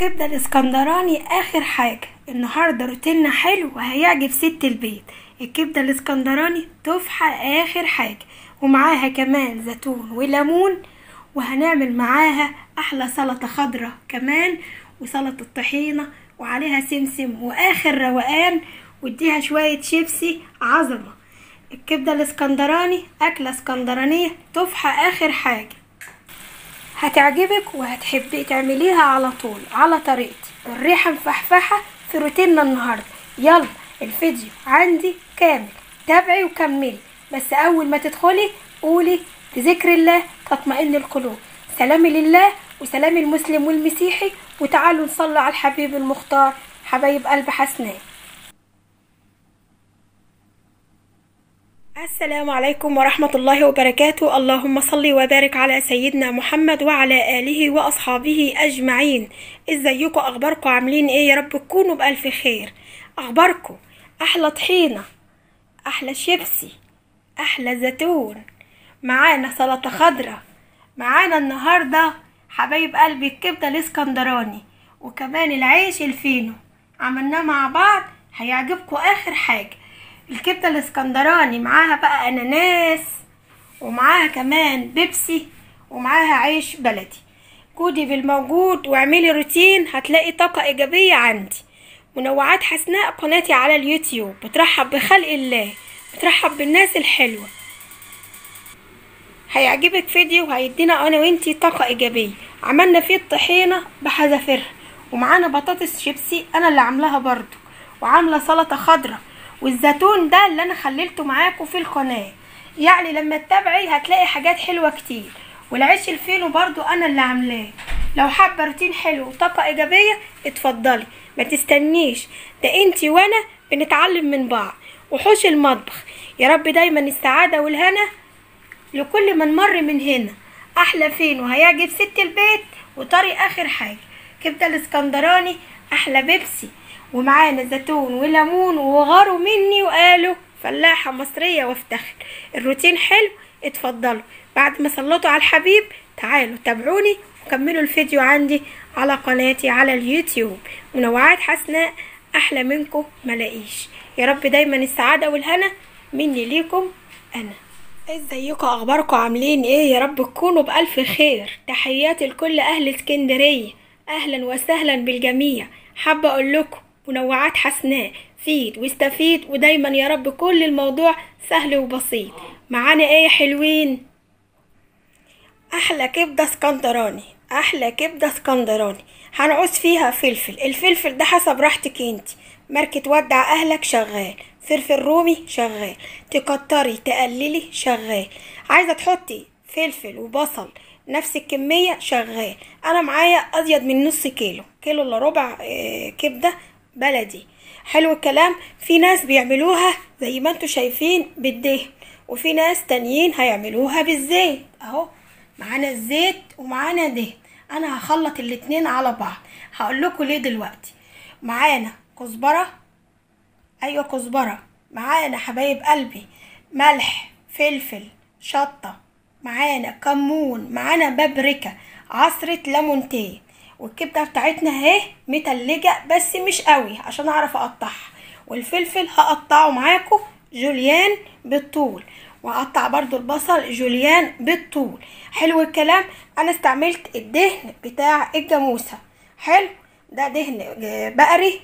الكبدة الاسكندراني اخر حاجة النهاردة، روتيننا حلو وهيعجب ست البيت. الكبدة الاسكندراني تفحى اخر حاجة، ومعاها كمان زيتون وليمون، وهنعمل معاها احلى سلطة خضرة كمان، وسلطة طحينة وعليها سمسم واخر روقان، واديها شوية شيبسي عظمة. الكبدة الاسكندراني اكلة اسكندرانية تفحى اخر حاجة، هتعجبك وهتحبي تعمليها على طول على طريقتي، والريحة مفحفحة في روتيننا النهاردة. يلا الفيديو عندي كامل، تابعي وكملي. بس اول ما تدخلي قولي بذكر الله تطمئن القلوب، سلامي لله وسلام المسلم والمسيحي، وتعالوا نصلي على الحبيب المختار حبايب قلب حسناء. السلام عليكم ورحمة الله وبركاته. اللهم صل وبارك على سيدنا محمد وعلى آله وأصحابه أجمعين. ازيكم؟ أخباركم عاملين ايه؟ يا رب تكونوا بألف خير. أخباركم أحلى طحينة، أحلى شيبسي، أحلى زيتون، معانا سلطة خضرة، معانا النهاردة حبايب قلبي الكبدة الاسكندراني، وكمان العيش الفينو عملناه مع بعض، هيعجبكم آخر حاجة. الكبدة الاسكندراني معاها بقى اناناس، ومعاها كمان بيبسي، ومعاها عيش بلدي. كودي بالموجود واعملي روتين، هتلاقي طاقة ايجابية عندي. منوعات حسناء قناتي على اليوتيوب بترحب بخلق الله، بترحب بالناس الحلوة. هيعجبك فيديو وهيدينا انا وانتي طاقة ايجابية. عملنا فيه الطحينة بحذافيرها، ومعانا بطاطس شيبسي انا اللي عاملاها برضو، وعاملة سلطة خضرة، والزيتون ده اللي انا خليته معاكم في القناة. يعني لما تتابعي هتلاقي حاجات حلوة كتير. والعيش الفينو برضو انا اللي عاملاه. لو حابة روتين حلو وطاقة ايجابية اتفضلي، ما تستنيش، ده انتي وانا بنتعلم من بعض. وحوش المطبخ، يا رب دايما السعادة والهنا لكل من مر من هنا. احلى فينو هيعجب ست البيت، وطري اخر حاجة كبدة الاسكندراني، احلى بيبسي، ومعانا زيتون وليمون، وغاروا مني وقالوا فلاحة مصرية وافتخر. الروتين حلو، اتفضلوا بعد ما صلتوا على الحبيب تعالوا تابعوني وكملوا الفيديو عندي على قناتي على اليوتيوب. منوعات حسناء احلى منكم ملاقيش. يا رب دايما السعادة والهنا مني ليكم انا. ازيكم؟ اخباركم عاملين ايه؟ يا رب تكونوا بألف خير. تحياتي لكل اهل اسكندرية، اهلا وسهلا بالجميع. حابة اقول لكم منوعات حسناء، فيد واستفيد، ودايما يا رب كل الموضوع سهل وبسيط. معانا ايه حلوين؟ احلى كبدة اسكندراني، احلى كبدة اسكندراني. هنعوز فيها فلفل، الفلفل ده حسب راحتك انت، ماركة ودع اهلك شغال، فلفل رومي شغال، تكتري تقللي شغال، عايزة تحطي فلفل وبصل نفس الكمية شغال. انا معايا ازيد من نص كيلو، كيلو الا ربع كبدة بلدي. حلو الكلام. في ناس بيعملوها زي ما انتوا شايفين بالدهن، وفي ناس تانيين هيعملوها بالزيت. اهو معانا الزيت ومعانا دهن، انا هخلط الاتنين على بعض. هقول لكم ليه دلوقتي. معانا كزبرة، ايوه كزبرة، معانا حبايب قلبي ملح، فلفل، شطة، معانا كمون، معانا بابريكا، عصرة ليمونتين. والكبدة بتاعتنا اهي متلجة بس مش قوي عشان اعرف اقطعها. والفلفل هقطعه معاكم جوليان بالطول، وهقطع برضو البصل جوليان بالطول. حلو الكلام. انا استعملت الدهن بتاع الجاموسة، حلو، ده دهن بقري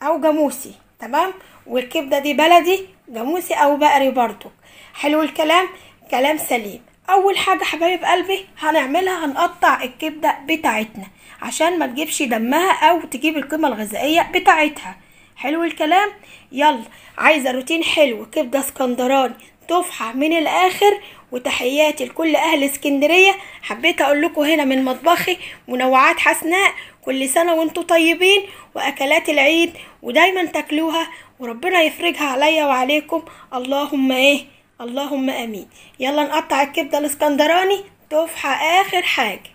او جاموسي، تمام. والكبدة دي بلدي جاموسي او بقري برضو. حلو الكلام، كلام سليم. اول حاجة حبايب قلبي هنعملها، هنقطع الكبدة بتاعتنا عشان ما تجيبش دمها او تجيب القيمة الغذائية بتاعتها. حلو الكلام. يلا، عايزة روتين حلو كبدة اسكندراني تفحى من الاخر. وتحياتي لكل اهل اسكندرية. حبيت اقول لكم هنا من مطبخي منوعات حسناء، كل سنة وانتوا طيبين، واكلات العيد ودايما تاكلوها، وربنا يفرجها عليا وعليكم، اللهم ايه، اللهم امين. يلا نقطع الكبدة الاسكندراني تفحى اخر حاجة.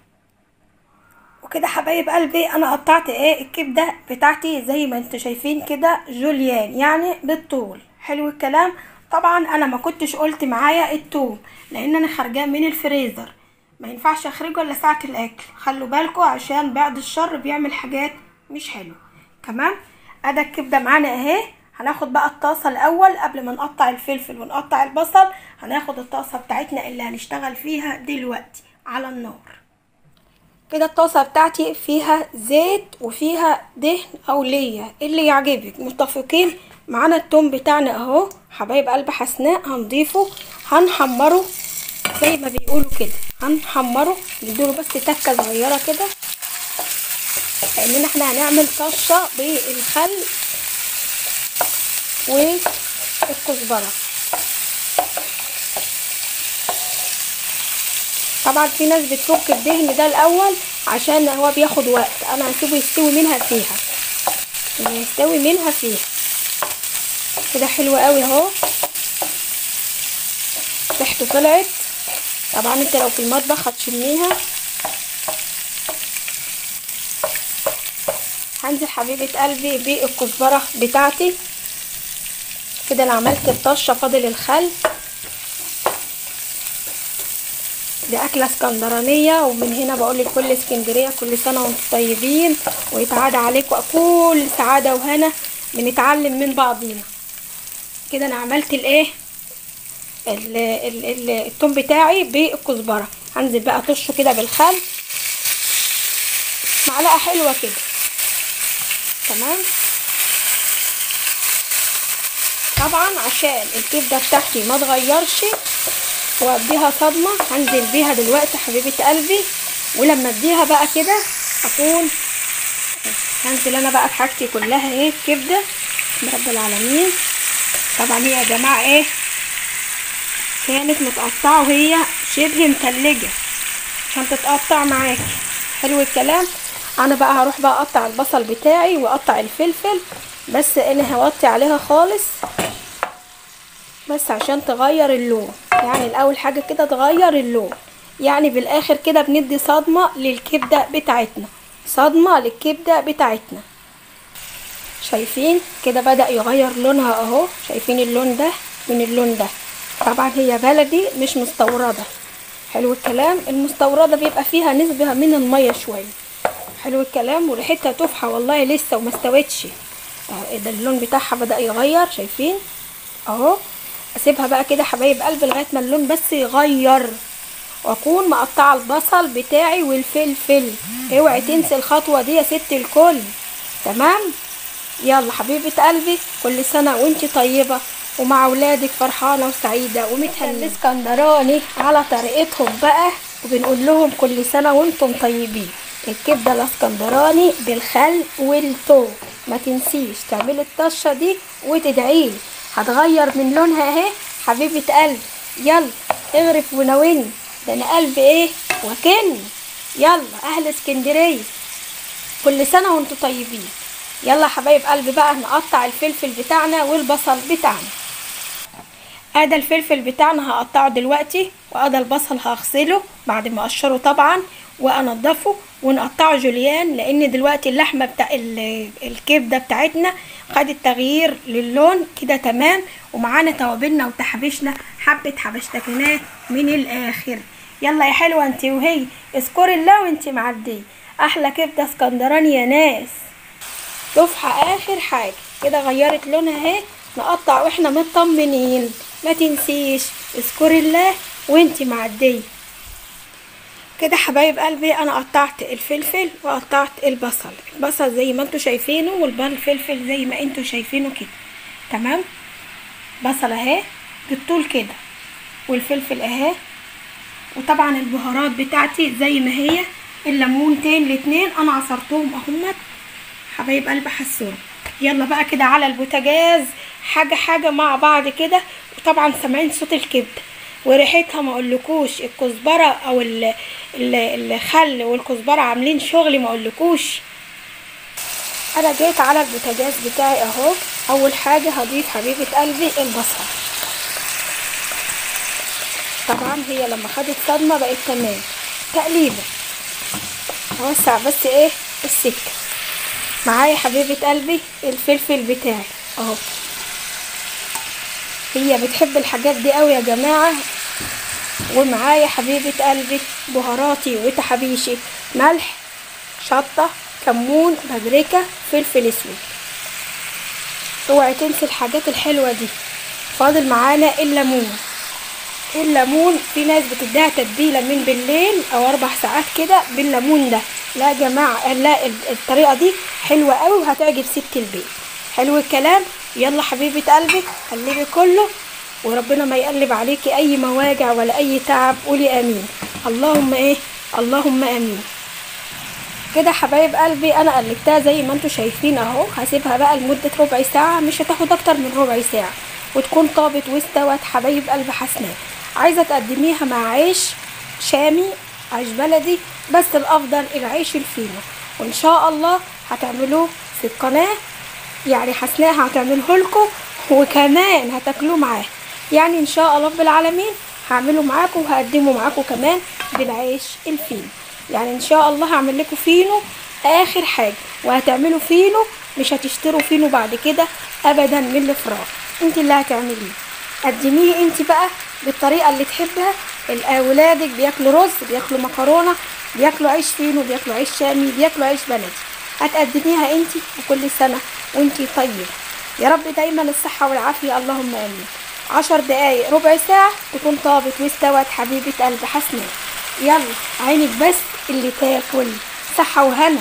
وكده حبايب قلبي انا قطعت ايه الكبدة بتاعتي زي ما انتوا شايفين كده جوليان، يعني بالطول. حلو الكلام. طبعا انا ما كنتش قلت معايا التوم لان انا خارجاه من الفريزر، ما ينفعش اخرجه الا ساعة الاكل، خلوا بالكوا عشان بعد الشر بيعمل حاجات مش حلوه. تمام. ادي الكبده معانا اهي. هناخد بقى الطاسه الاول قبل ما نقطع الفلفل ونقطع البصل. هناخد الطاسه بتاعتنا اللي هنشتغل فيها دلوقتي على النار. كده الطاسه بتاعتي فيها زيت وفيها دهن او ليا اللي يعجبك. متفقين؟ معانا التوم بتاعنا اهو حبايب قلب حسناء، هنضيفه هنحمره زي ما بيقولوا كده، هنحمره نديله بس تكه صغيره كده، لان احنا هنعمل طشه بالخل والكزبره. طبعا في ناس بتفك الدهن ده الاول عشان هو بياخد وقت، انا هسيبه يستوي منها فيها، يستوي منها فيها كده. حلو قوي اهو، ريحته طلعت. طبعا انت لو في المطبخ هتشميها. هنزل حبيبه قلبي بالكزبره بتاعتي كده. انا عملت الطشه، فاضل الخل. دي اكله اسكندرانيه، ومن هنا بقول لكل اسكندريه كل سنه وانتم طيبين، ويتعاد عليكم كل سعاده وهنا، بنتعلم من بعضينا كده. انا عملت الايه التوم بتاعي بالكزبره. هنزل بقى اطشه كده بالخل معلقه حلوه كده. تمام. طبعا عشان الكبده بتاعتي ما تغيرش واديها صدمه، هنزل بيها دلوقتي حبيبه قلبي. ولما اديها بقى كده اكون هنزل انا بقى بحاجتي كلها ايه كبده بسم رب العالمين. طبعا هي يا جماعه ايه كانت متقطعه وهي شبه متلجه عشان تتقطع معاكي. حلو الكلام. انا بقى هروح بقى اقطع البصل بتاعي واقطع الفلفل، بس انا هوطي عليها خالص بس عشان تغير اللون. يعني الاول حاجه كده تغير اللون، يعني بالاخر كده بندي صدمه للكبده بتاعتنا، صدمه للكبده بتاعتنا. شايفين كده بدأ يغير لونها اهو، شايفين اللون ده من اللون ده. طبعا هي بلدي مش مستورده. حلو الكلام. المستورده بيبقى فيها نسبه من الميه شويه. حلو الكلام. وريحتها تفحه والله لسه وما استوتش. ده اللون بتاعها بدأ يغير، شايفين اهو. اسيبها بقى كده حبايب قلبي لغايه ما اللون بس يغير، واكون مقطعه البصل بتاعي والفلفل. اوعي تنسي الخطوه دي يا ست الكل. تمام. يلا حبيبه قلبي كل سنه وانت طيبه ومع اولادك فرحانه وسعيده ومتهنيه. الاسكندراني على طريقتهم بقى، وبنقول لهم كل سنه وانتم طيبين. الكبده الاسكندراني بالخل والثوم، ما تنسيش تعملي الطشه دي وتدعيلي، هتغير من لونها اهي حبيبه قلبي. يلا اغرف وناولني، ده انا قلبي ايه وكني. يلا اهل اسكندريه كل سنه وانتم طيبين. يلا حبايب قلبي بقى نقطع الفلفل بتاعنا والبصل بتاعنا. ادي الفلفل بتاعنا هقطعه دلوقتي، وادي البصل هغسله بعد ما اقشره طبعا وانضفه ونقطعه جوليان، لان دلوقتي اللحمه بتاع الكبده بتاعتنا خدت تغيير للون كده. تمام. ومعانا توابلنا وتحبشنا حبه حبشتكنات من الاخر. يلا يا حلوه انت وهي اذكري الله وانت معديه. احلى كبده اسكندراني يا ناس. تفحه اخر حاجه كده غيرت لونها اهي. نقطع واحنا مطمنين، ما تنسيش اذكري الله وانت معديه كده. حبايب قلبي انا قطعت الفلفل وقطعت البصل زي ما انتوا شايفينه، والفلفل زي ما انتوا شايفينه كده. تمام. بصل اهي بالطول كده، والفلفل اهي، وطبعا البهارات بتاعتي زي ما هي. الليمونتين الاتنين انا عصرتهم اهمت حبايب قلبي حسون. يلا بقى كده على البوتاجاز حاجه مع بعض كده. وطبعا سامعين صوت الكبده وريحتها ما اقولكوش. الكزبره او الخل والكزبره عاملين شغل ما اقولكوش. انا جيت على البوتاجاز بتاعي اهو. اول حاجه هضيف حبيبه قلبي البصل. طبعا هي لما خدت صدمه بقت تمام. تقليبه اوسع بس ايه السكه. معايا حبيبه قلبي الفلفل بتاعي اهو. هي بتحب الحاجات دي قوي يا جماعه. ومعايا حبيبة قلبي بهاراتي وتحابيشي: ملح، شطة، كمون، بابريكا، فلفل اسود. اوعي تنسي الحاجات الحلوة دي. فاضل معانا الليمون في ناس بتديها تتبيلة من بالليل او 4 ساعات كده بالليمون ده. لا يا جماعة، لا، الطريقة دي حلوة قوي وهتعجب ست البيت. حلو الكلام. يلا حبيبة قلبي قلبي كله، وربنا ما يقلب عليكي اي مواجع ولا اي تعب. قولي امين. اللهم امين. كده حبايب قلبي انا قلبتها زي ما انتوا شايفين اهو. هسيبها بقى لمدة ربع ساعة، مش هتاخد اكتر من ربع ساعة، وتكون طابت واستوت. حبايب قلب حسناء، عايزة تقدميها مع عيش شامي، عيش بلدي، بس الافضل العيش الفينو. وان شاء الله هتعملوه في القناة، يعني حسناء هتعمله لكم وكمان هتاكلوه معاه. يعني ان شاء الله رب العالمين هعمله معاكم وهقدمه معاكم كمان بالعيش الفينو. يعني ان شاء الله هعمل لكم فينو اخر حاجه، وهتعملوا فينو مش هتشتروا فينو بعد كده ابدا من الافراط. انت اللي هتعمليه، قدميه انت بقى بالطريقه اللي تحبها. اولادك بياكلوا رز، بياكلوا مكرونه، بياكلوا عيش فينو، بياكلوا عيش شامي، بياكلوا عيش بلدي. هتقدميها انت، وكل سنه وانت طيبه. يا رب دايما الصحه والعافيه، اللهم امين. 10 دقايق ربع ساعه تكون طابت واستوت حبيبه قلب حسناء. يلا عينك بس اللي تاكل. صحة وهنا.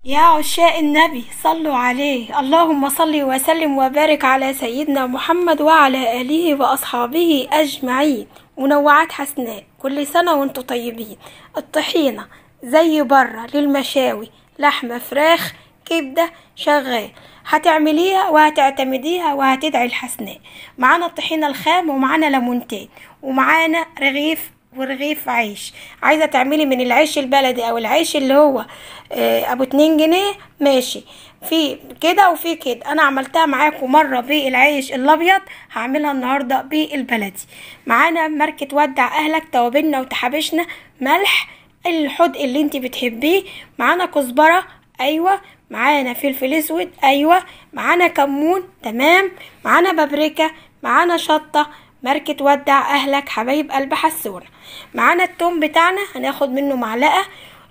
يا عشاق النبي صلوا عليه. اللهم صل وسلم وبارك على سيدنا محمد وعلى آله وأصحابه أجمعين. منوعات حسناء، كل سنة وانتم طيبين. الطحينة زي بره للمشاوي، لحمة، فراخ، كبدة، شغال. هتعمليها وهتعتمديها وهتدعي الحسناء. معانا الطحينة الخام، ومعانا ليمونتين، ومعانا رغيف ورغيف عيش. عايزة تعملي من العيش البلدي او العيش اللي هو ابو 2 جنيه ماشي، في كده وفي كده. انا عملتها معاكم مرة بالعيش الابيض، هعملها النهاردة بالبلدي. معانا ماركة ودع اهلك، توابلنا وتحابشنا، ملح، الحدق اللي انت بتحبيه، معانا كزبرة، ايوه، معانا فلفل اسود، ايوه، معانا كمون، تمام، معانا بابريكا، معانا شطة، ماركة ودع اهلك حبايب قلب حسونة. معانا التوم بتاعنا، هناخد منه معلقة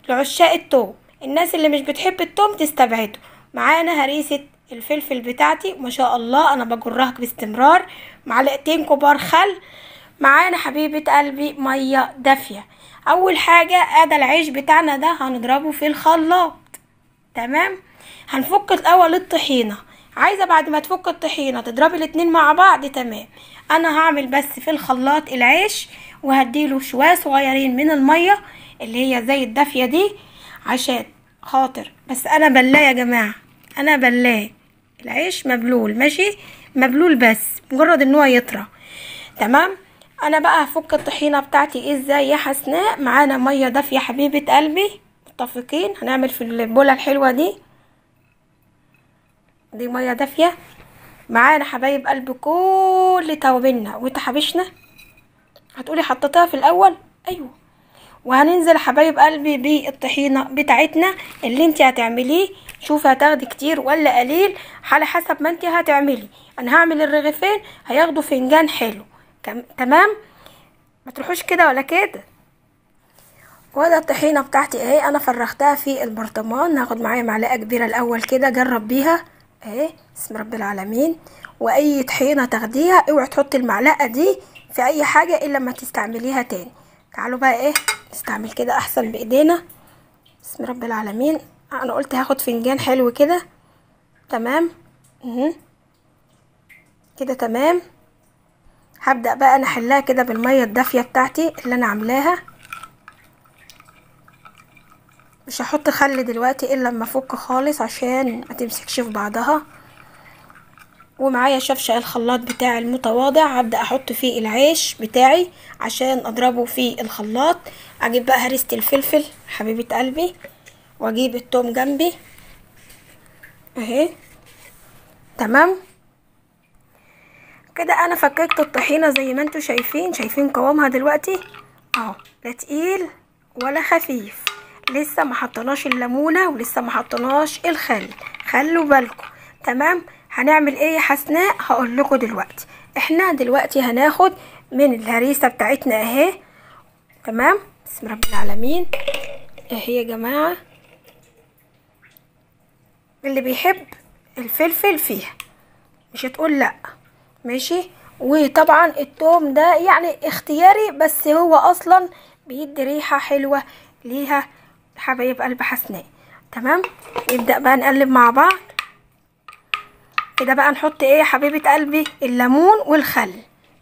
لعشاق التوم. الناس اللي مش بتحب التوم تستبعده. معانا هريسة الفلفل بتاعتي ما شاء الله انا بجرها باستمرار. معلقتين كبار خل. معانا حبيبة قلبي مية دافية. اول حاجة ادى العيش بتاعنا ده هنضربه في الخلاط، تمام. هنفك الاول الطحينة. عايزة بعد ما تفك الطحينة تضربي الاتنين مع بعض، تمام. انا هعمل بس في الخلاط العيش، وهديله شوية صغيرين من المية اللي هي زي الدافية دي، عشان خاطر بس انا بلاه يا جماعة، انا بلاه. العيش مبلول، ماشي، مبلول بس مجرد ان هو يطرى، تمام. انا بقى هفك الطحينة بتاعتي ازاي يا حسناء. معانا مية دافية حبيبة قلبي، متفقين. هنعمل في البولة الحلوة دي مية دافية. معانا حبايب قلب كل توابلنا وتحابشنا. هتقولي حطيتها في الاول، ايوه. وهننزل حبايب قلبي بالطحينه بتاعتنا اللي انت هتعمليه. شوفي هتاخدي كتير ولا قليل على حسب ما انت هتعملي. انا هعمل الرغيفين هياخدوا فنجان حلو، تمام. ما تروحوش كده ولا كده. وده الطحينه بتاعتي اهي، انا فرختها في البرطمان. هاخد معايا معلقه كبيره الاول كده، جرب بيها اهي، بسم رب العالمين. واي طحينه تاخديها اوعي تحطي المعلقه دي في اي حاجه الا لما تستعمليها تاني. تعالوا بقى ايه نستعمل كده احسن بايدينا، بسم رب العالمين. انا قلت هاخد فنجان حلو كده، تمام. كده تمام. هبدأ بقى انا احلها كده بالمية الدافية بتاعتي اللي انا عاملاها. مش هحط خل دلوقتي الا لما افك خالص عشان ما تمسكش في بعضها. ومعايا شفشق الخلاط بتاعي المتواضع، هبدأ احط فيه العيش بتاعي عشان اضربه في الخلاط. اجيب بقى هريسة الفلفل حبيبة قلبي، واجيب التوم جنبي اهي، تمام. كده انا فككت الطحينة زي ما انتوا شايفين قوامها دلوقتي اهو، لا تقيل ولا خفيف. لسه ما حطيناش الليمونه ولسه ما حطيناش الخل، خلوا بالكم، تمام. هنعمل ايه يا حسناء؟ هقول لكم دلوقتي. احنا دلوقتي هناخد من الهريسة بتاعتنا اهي. تمام، بسم رب العالمين. اهي يا جماعة، اللي بيحب الفلفل فيها مش هتقول لا. ماشي. وطبعا التوم ده يعني اختياري، بس هو اصلا بيدي ريحة حلوة ليها حبايب قلب حسناء. تمام، نبدأ بقى نقلب مع بعض كده. بقى نحط ايه يا حبيبة قلبي؟ الليمون والخل.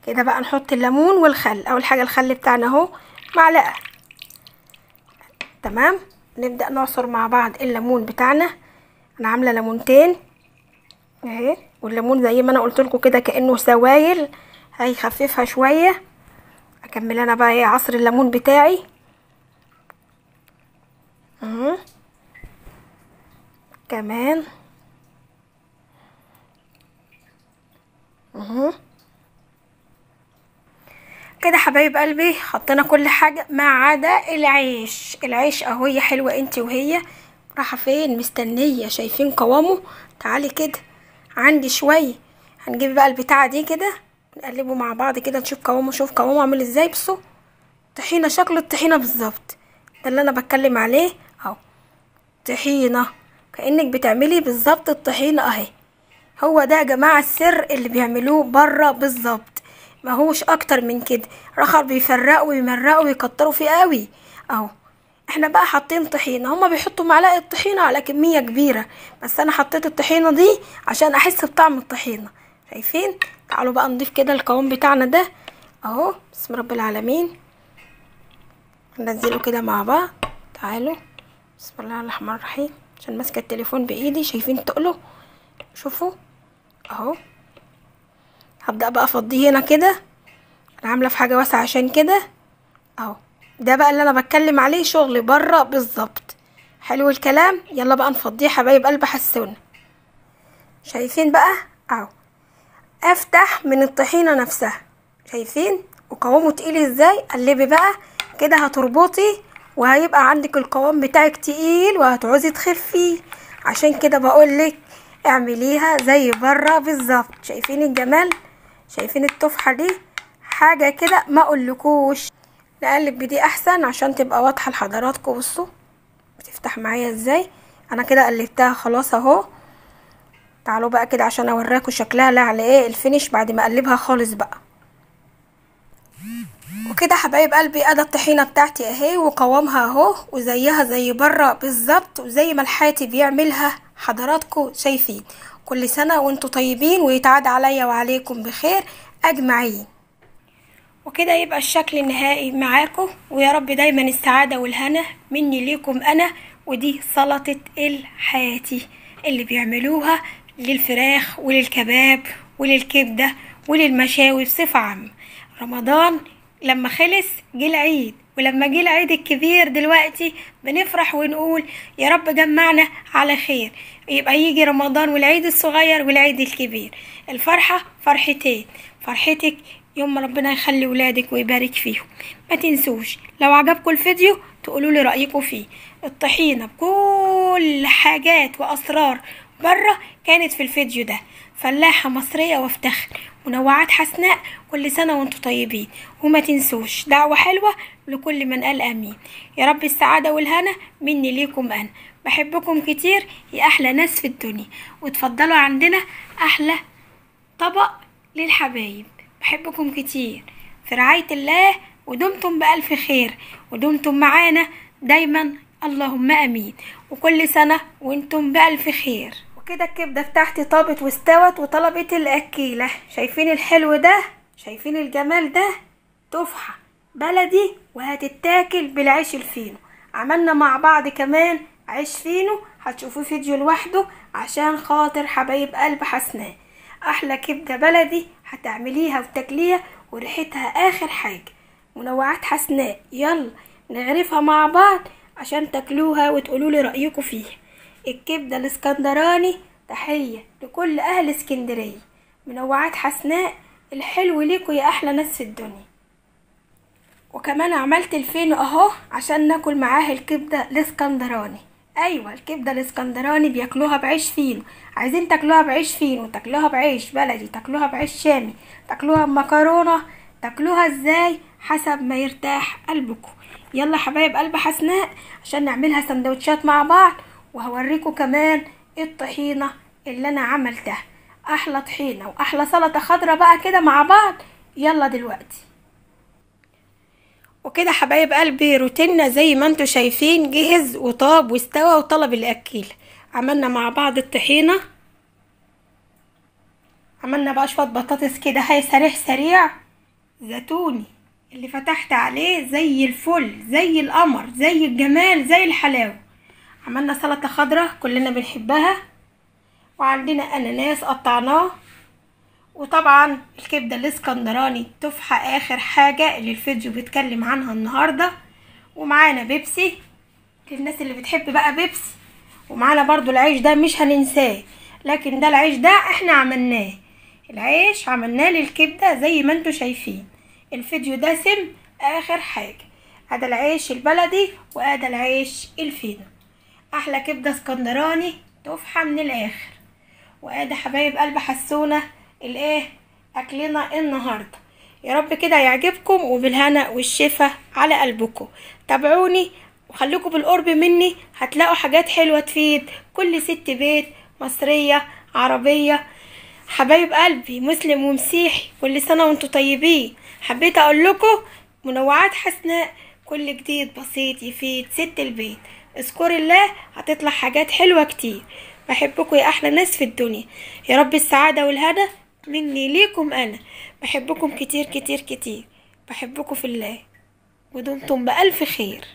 كده بقى نحط الليمون والخل. اول حاجة الخل بتاعنا اهو، معلقة. تمام، نبدأ نعصر مع بعض الليمون بتاعنا. انا عاملة ليمونتين اهي، والليمون زي ما انا قلت لكم كده كأنه سوائل، هيخففها شوية. اكمل انا بقى ايه عصر الليمون بتاعي اهو كمان اهو كده حبايب قلبي. حطينا كل حاجة ما عدا العيش. العيش اهو يا حلوة انتي وهي رايحة فين؟ مستنية. شايفين قوامه؟ تعالي كده عندي شوية. هنجيب بقى البتاعة دي كده نقلبه مع بعض كده نشوف قوامه. شوف قوامه عامل ازاي. بصوا طحينة، شكل الطحينة بالظبط. ده اللي انا بتكلم عليه اهو، طحينة كأنك بتعملي بالظبط الطحينة اهي. هو ده يا جماعة السر اللي بيعملوه بره بالظبط، ما هوش اكتر من كده. رخر بيفرقوا ويمرقوا ويكتروا فيه قوي اهو. احنا بقى حاطين طحينة، هما بيحطوا معلقة طحينة على كمية كبيرة، بس انا حطيت الطحينة دي عشان احس بطعم الطحينة. شايفين؟ تعالوا بقى نضيف كده القوام بتاعنا ده اهو. بسم رب العالمين. ننزله كده مع بعض. تعالوا، بسم الله الرحمن الرحيم. عشان ماسكه التليفون بايدي. شايفين تقله؟ شوفوا اهو. هبدأ بقى افضيه هنا كده. انا عامله في حاجه واسعه عشان كده اهو. ده بقى اللي انا بتكلم عليه، شغل بره بالظبط. حلو الكلام. يلا بقى نفضيه حبايب قلب حسونا. شايفين بقى اهو؟ افتح من الطحينه نفسها. شايفين؟ وقوامه تقيل ازاي. قلبي بقى كده هتربطي، وهيبقى عندك القوام بتاعك تقيل وهتعوزي تخفيه. عشان كده بقولك اعمليها زي بره بالظبط. شايفين الجمال؟ شايفين التفحه دي؟ حاجه كده ما اقولكوش. نقلب بدي احسن عشان تبقى واضحه لحضراتكم. بصوا بتفتح معايا ازاي. انا كده قلبتها خلاص اهو. تعالوا بقى كده عشان اوريكم شكلها لا على ايه الفينش بعد ما اقلبها خالص بقى. وكده حبايب قلبي ادي الطحينه بتاعتي اهي، وقوامها اهو وزيها زي بره بالظبط، وزي ما الحاتي بيعملها حضراتكم شايفين. كل سنه وانتم طيبين، ويتعاد عليا وعليكم بخير اجمعين. وكده يبقى الشكل النهائي معاكم، ويا رب دايما السعاده والهنا مني ليكم انا. ودي سلطه الحاتي اللي بيعملوها للفراخ وللكباب وللكبده وللمشاوي بصفه عامه. رمضان لما خلص جه العيد، ولما جه العيد الكبير دلوقتي بنفرح ونقول يا رب جمعنا على خير. يبقى يجي رمضان والعيد الصغير والعيد الكبير. الفرحة فرحتين. فرحتك يوم ما ربنا يخلي ولادك ويبارك فيهم. ما تنسوش لو عجبكم الفيديو تقولوا لي رأيكم فيه. الطحينة بكل حاجات وأسرار بره كانت في الفيديو ده. فلاحة مصرية وافتخر. منوعات حسناء. كل سنة وانتم طيبين. وما تنسوش دعوة حلوة لكل من قال امين. يا رب السعادة والهنا مني ليكم انا. بحبكم كتير يا احلى ناس في الدنيا. وتفضلوا عندنا احلى طبق للحبايب. بحبكم كتير في رعاية الله، ودمتم بألف خير، ودمتم معانا دايما اللهم امين. وكل سنة وانتم بألف خير. وكده الكبدة بتاعتي طابت واستوت وطلبت الأكيلة. شايفين الحلو ده؟ شايفين الجمال ده؟ تفحة بلدي وهتتاكل بالعيش الفينو. عملنا مع بعض كمان عيش فينو، هتشوفوه فيديو لوحده عشان خاطر حبايب قلب حسناء. احلى كبدة بلدي هتعمليها وتاكليها وريحتها اخر حاجة. منوعات حسناء. يلا نعرفها مع بعض عشان تاكلوها وتقولولي رأيكم فيها. الكبدة الاسكندراني تحية لكل اهل اسكندرية. منوعات حسناء الحلو ليكوا يا احلى ناس في الدنيا. وكمان عملت الفينو اهو عشان ناكل معاه الكبدة الاسكندراني. ايوه الكبدة الاسكندراني بياكلوها بعيش فينو. عايزين تاكلوها بعيش فينو، تاكلوها بعيش بلدي، تاكلوها بعيش شامي، تاكلوها بمكرونة، تاكلوها ازاي حسب ما يرتاح قلبكم. يلا حبايب قلب حسناء عشان نعملها سندوتشات مع بعض، وهوريكم كمان الطحينة اللي انا عملتها. احلى طحينة واحلى سلطة خضرة بقى كده مع بعض. يلا دلوقتي. وكده حبايب قلبي روتيننا زي ما انتوا شايفين جهز وطاب واستوى وطلب الاكيل. عملنا مع بعض الطحينة، عملنا بقى شوية بطاطس كده هاي سريع سريع زيتوني اللي فتحت عليه زي الفل زي القمر زي الجمال زي الحلاوة. عملنا سلطة خضرة كلنا بنحبها، وعندنا اناناس قطعناه، وطبعا الكبدة الاسكندراني تفحة اخر حاجة اللي الفيديو بيتكلم عنها النهاردة. ومعانا بيبسي للناس اللي بتحب بقى بيبسي، ومعانا برضو العيش ده مش هننساه، لكن ده العيش ده احنا عملناه. العيش عملناه للكبدة زي ما انتوا شايفين. الفيديو ده سم اخر حاجة. هذا العيش البلدي وهذا العيش الفينو. احلى كبدة اسكندراني تفحة من الاخر. وادي حبايب قلب حسونة الايه اكلنا النهاردة. يا رب كده يعجبكم وبالهنا والشفا على قلبكم. تابعوني وخليكم بالقرب مني، هتلاقوا حاجات حلوة تفيد كل ست بيت مصرية عربية. حبايب قلبي مسلم ومسيحي كل سنة وانتوا طيبين. حبيت اقول لكم منوعات حسناء كل جديد بسيط يفيد ست البيت. اذكر الله هتطلع حاجات حلوة كتير. بحبكم يا احلى ناس في الدنيا. يا رب السعادة والهنا مني ليكم انا. بحبكم كتير كتير كتير. بحبكم في الله ودمتم بألف خير.